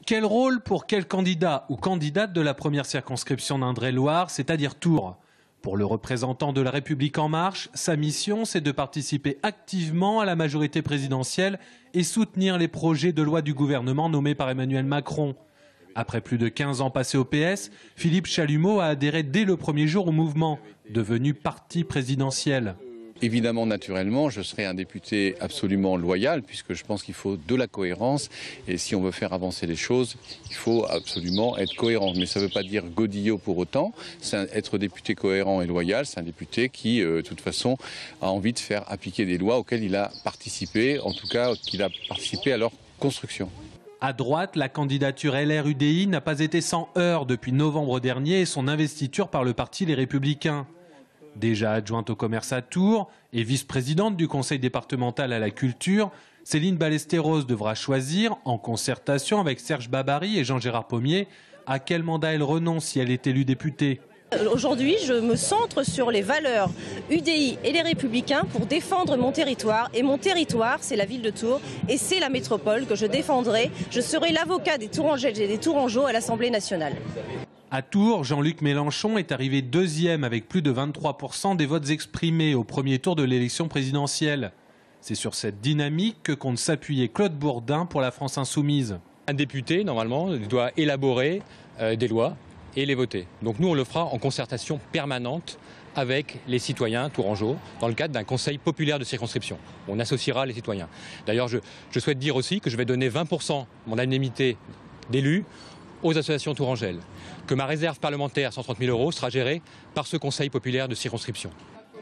Quel rôle pour quel candidat ou candidate de la première circonscription d'Indre-et-Loire, c'est-à-dire Tours? Pour le représentant de La République En Marche, sa mission, c'est de participer activement à la majorité présidentielle et soutenir les projets de loi du gouvernement nommés par Emmanuel Macron. Après plus de 15 ans passés au PS, Philippe Chalumeau a adhéré dès le premier jour au mouvement, devenu parti présidentiel. Évidemment, naturellement, je serai un député absolument loyal puisque je pense qu'il faut de la cohérence et si on veut faire avancer les choses, il faut absolument être cohérent. Mais ça ne veut pas dire godillot pour autant. Être député cohérent et loyal, c'est un député qui, de toute façon, a envie de faire appliquer des lois auxquelles il a participé, en tout cas qu'il a participé à leur construction. À droite, la candidature LR-UDI n'a pas été sans heurts depuis novembre dernier et son investiture par le parti Les Républicains. Déjà adjointe au commerce à Tours et vice-présidente du conseil départemental à la culture, Céline Ballesteros devra choisir, en concertation avec Serge Babary et Jean-Gérard Pommier, à quel mandat elle renonce si elle est élue députée. Aujourd'hui, je me centre sur les valeurs UDI et les Républicains pour défendre mon territoire. Et mon territoire, c'est la ville de Tours et c'est la métropole que je défendrai. Je serai l'avocat des Tourangelles et des Tourangeaux à l'Assemblée nationale. À Tours, Jean-Luc Mélenchon est arrivé deuxième avec plus de 23% des votes exprimés au premier tour de l'élection présidentielle. C'est sur cette dynamique que compte s'appuyer Claude Bourdin pour la France insoumise. Un député, normalement, doit élaborer des lois et les voter. Donc nous, on le fera en concertation permanente avec les citoyens tourangeaux dans le cadre d'un conseil populaire de circonscription. On associera les citoyens. D'ailleurs, je souhaite dire aussi que je vais donner 20% de mon indemnité d'élus aux associations tourangelles, que ma réserve parlementaire, 130 000 €, sera gérée par ce conseil populaire de circonscription.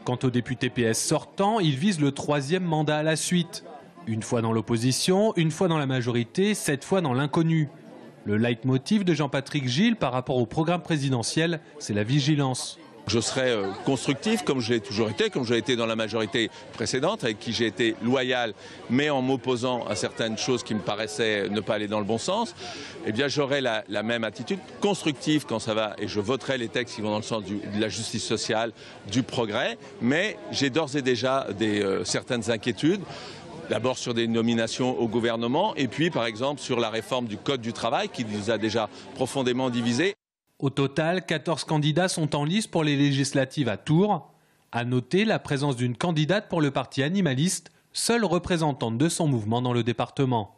Quant au député PS sortant, il vise le 3e mandat à la suite. Une fois dans l'opposition, une fois dans la majorité, 7 fois dans l'inconnu. Le leitmotiv de Jean-Patrick Gille par rapport au programme présidentiel, c'est la vigilance. Je serai constructif comme je l'ai toujours été, comme j'ai été dans la majorité précédente, avec qui j'ai été loyal, mais en m'opposant à certaines choses qui me paraissaient ne pas aller dans le bon sens. Eh bien, j'aurai la même attitude constructive quand ça va, et je voterai les textes qui vont dans le sens de la justice sociale, du progrès, mais j'ai d'ores et déjà certaines inquiétudes. D'abord sur des nominations au gouvernement, et puis par exemple sur la réforme du Code du travail qui nous a déjà profondément divisés. Au total, 14 candidats sont en lice pour les législatives à Tours. À noter la présence d'une candidate pour le parti animaliste, seule représentante de son mouvement dans le département.